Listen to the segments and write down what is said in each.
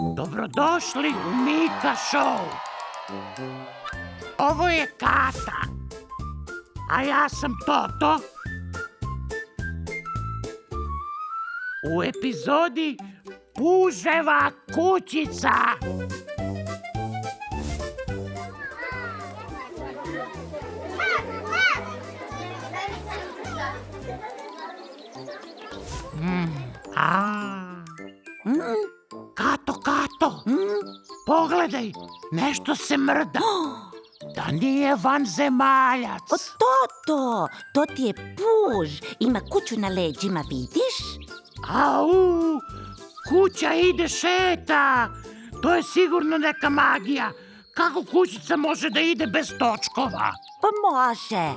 Dobrodošli u Mika Show. Ovo je Kata, a ja sam Toto. U epizodi Puževa kućica. Kato, pogledaj, nešto se mrda. Da nije vanzemaljac. O, Toto, to ti je puž. Ima kuću na leđima, vidiš? Au, kuća ide šeta. To je sigurno neka magija. Kako kućica može da ide bez točkova? Pa može.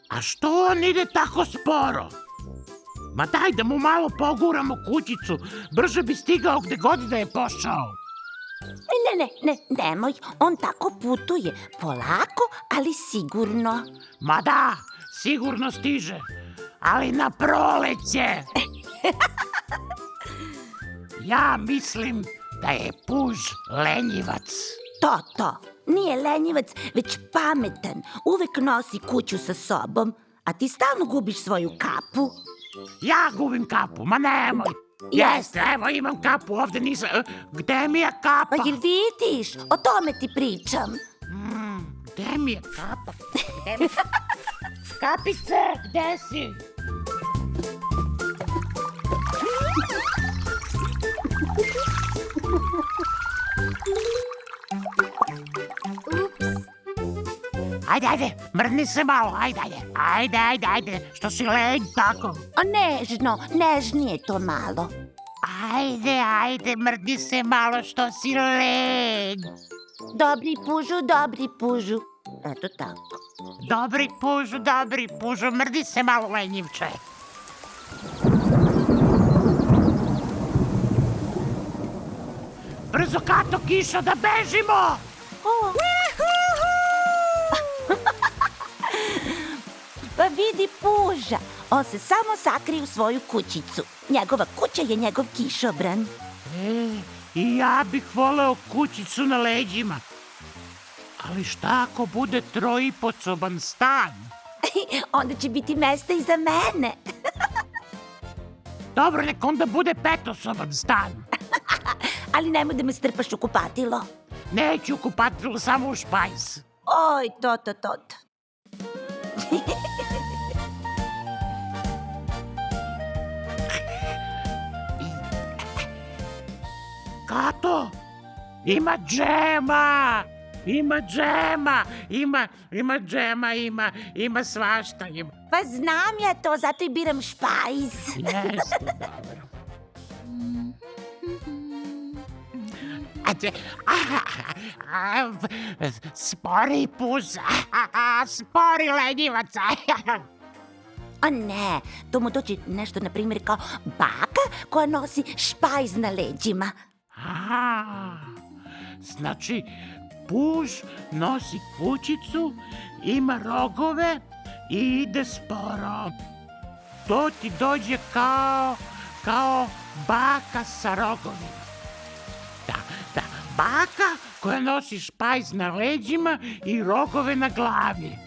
A što on ide tako sporo? Ma daj da mu malo poguramo kućicu. Brže bi stigao gde god da je pošao. Nemoj. On tako putuje. Polako, ali sigurno. Ma da, sigurno stiže. Ali na proleće. Ja mislim da je puž lenjivac. Toto, nije lenjivac, već pametan. Uvek nosi kuću sa sobom, a ti stalno gubiš svoju kapu. Ja gubim kapu, ma nemoj. Jeste, evo imam kapu ovde, nisam... Gde mi je kapa? Pa jel vidiš? O tome ti pričam. Gde mi je kapa? Kapice, gde si? Ajde, mrdni se malo, ajde, što si lenj tako? O, nežno, nežnije to malo. Ajde, mrdni se malo, što si lenj. Dobri pužu. Eto tako. Dobri pužu, mrdi se malo, lenjivče. Brzo, Kato, kiša, da bežimo! Pa vidi puža, on se samo sakri u svoju kućicu. Njegova kuća je njegov kišobran. I ja bih voleo kućicu na leđima. Ali šta ako bude 3,5-soban stan? Onda će biti mesta i za mene. Dobro, nek onda bude 5-soban stan. Ali nemoj da me strpaš u kupatilo. Neću u kupatilo, samo u špajz. Oj, Toto. Kato, ima džema, ima svašta. Pa znam ja to, zato i biram špajz. Jeste, dobro. Spori puz, spori lenjivac. A ne, to mu dođe nešto, na primjer, kao baka koja nosi špajz na leđima. Znači, puž nosi kućicu, ima rogove i ide sporo. To ti dođe kao baka sa rogovima. Da, baka koja nosi špajz na leđima i rogove na glavi.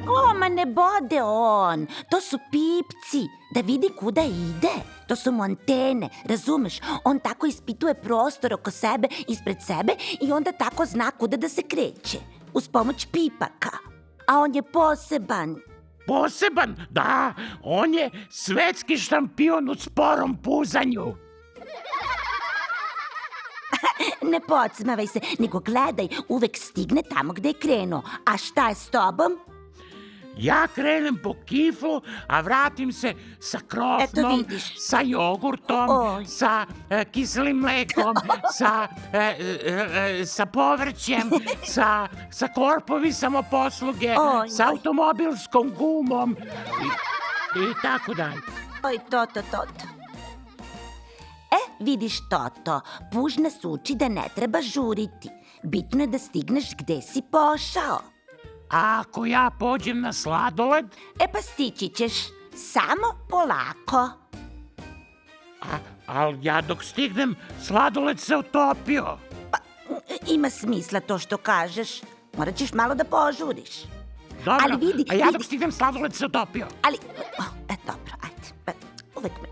O, ma ne bode on. To su pipci, da vidi kuda ide. To su mu antene, razumeš? On tako ispituje prostor oko sebe, ispred sebe i onda tako zna kuda da se kreće. Uz pomoć pipaka. A on je poseban. Poseban? Da, on je svetski šampion u sporom puzanju. Ne podsmavaj se, nego gledaj, uvek stigne tamo gde je krenuo. A šta je s tobom? Ja krenem po kiflu, a vratim se sa krofnom, sa jogurtom, sa kiselim mlekom, sa povrćem, sa korpovi samoposluge, sa automobilskom gumom i tako dalje. Oj, Toto. Vidiš, Toto, puž nas uči da ne treba žuriti. Bitno je da stigneš gde si pošao. A ako ja pođem na sladoled? E pa stići ćeš, samo polako. Ali ja dok stignem, sladoled se otopio. Ima smisla to što kažeš. Morat ćeš malo da požuriš. Dobro, Ali vidi, a ja vidi. dok stignem, sladoled se otopio. Ali, dobro, ajde. Uvek me...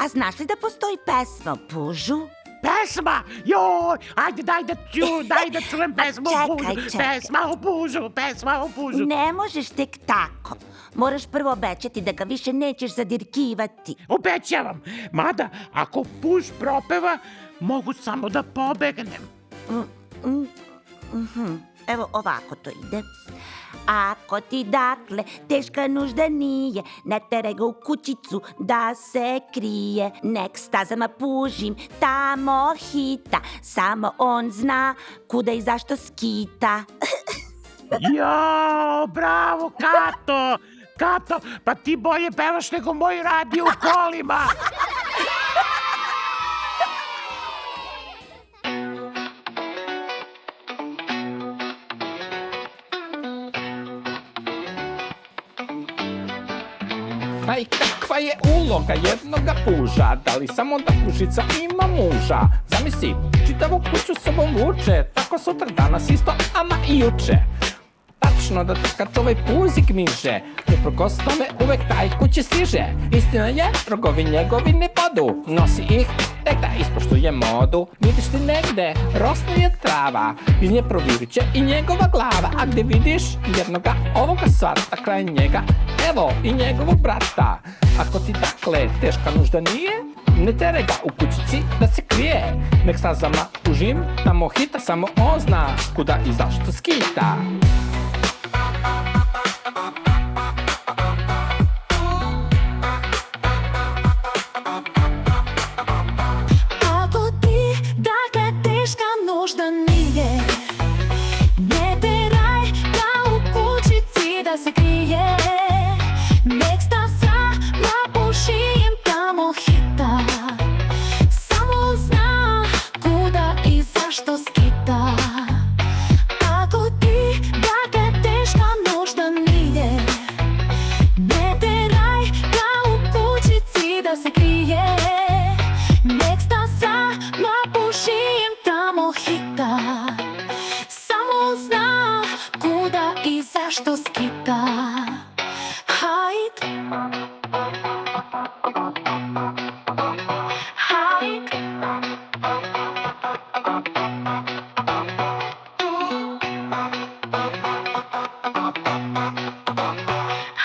A znaš li da postoji pesma o pužu? Pesma! Joj! Ajde, daj da čujem pesmu o pužu. Čekaj. Pesma o pužu. Ne možeš tek tako. Moraš prvo obećati da ga više nećeš zadirkivati. Obećavam. Mada, ako puž propeva, mogu samo da pobegnem. Evo ovako to ide. Ako ti dakle teška nužda nije, ne teraj ga u kućicu da se krije. Nek stazama pužim tamo hita, samo on zna kuda i zašto skita. Jo, bravo, Kato! Kato, pa ti bolje pevaš nego moj radio u kolima. Pa i kakva je uloga jednoga puža? Da li samo da pužica ima muža? Zamisli, čitavu kuću sobom vuče, tako sutra danas isto, ama i juče. Tačno da kad ovaj puzik miže, uprkos tome uvek taj kući stiže. Istina je, rogovi njegovi ne podu, nosi ih tek da ispoštuje modu. Vidiš ti negde, rosna je trava, iz nje proviruće i njegova glava. A gde vidiš jednoga ovoga svata kraj njega, evo i njegovog brata. Ako ti dakle teška nužda nije, ne teraj ga u kućici da se krije. Nek stazama pužim, tamo hita, samo on zna kuda i zašto skita. Ako ti dakle teška nužda nije, ne teraj ga u kućici da se krije. Nek stazama pužim, tamo hita, samo zna kuda i zašto skita. Ako ti dakle teška nužda nije, ne teraj ga u kućici da se krije. Nek stazama pužim, tamo hita, samo zna kuda i zašto skita. Hajd, hajd,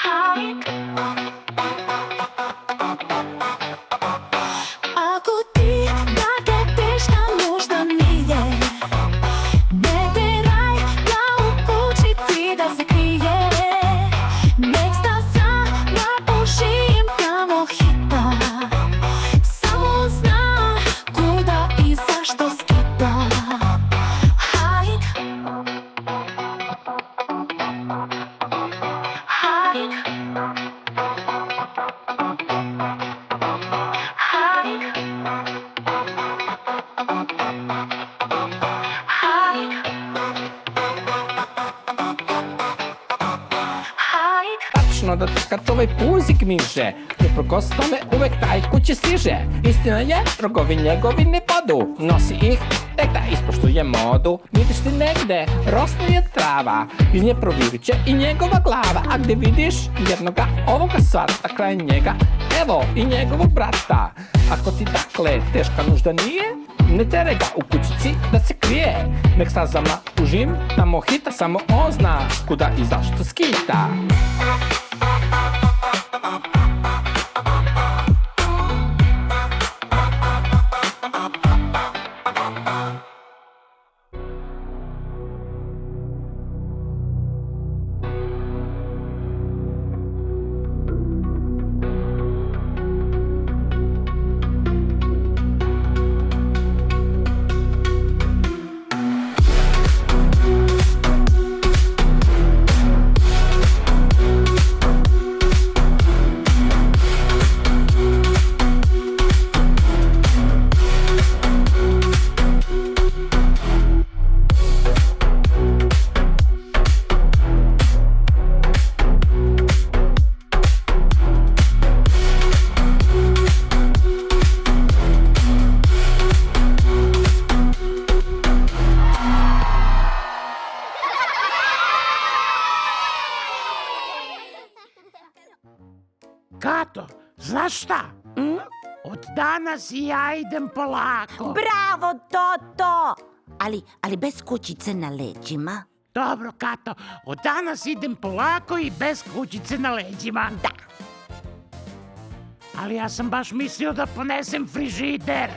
hajd. Ako ti dakle teška nužda nije, ne teraj ga u kućici da se krije. Nek stazama pužim, tamo hita, samo zna kuda i zašto skita. Hajd, hajd, hajd, hajd, hajd. Tačno da kad ovaj puzik miže, uprkos tome uvek taj kući stiže. Istina je, rogovi njegovi ne podu, nosi ih tek da ispoštuje modu. Vidiš ti negde, rosna je trava, iz nje proviruće i njegova glava. A gde vidiš jednoga ovoga svata kraj njega, evo i njegovog brata. Ako ti dakle teška nužda nije, ne teraj ga u kućici da se krije. Nek stazama pužim, tamo hita, samo on zna kuda i zašto skita. Znaš šta? Od danas i ja idem polako. Bravo, Toto! Ali bez kućice na leđima. Dobro, Kato, od danas idem polako i bez kućice na leđima. Da. Ali ja sam baš mislio da ponesem frižider.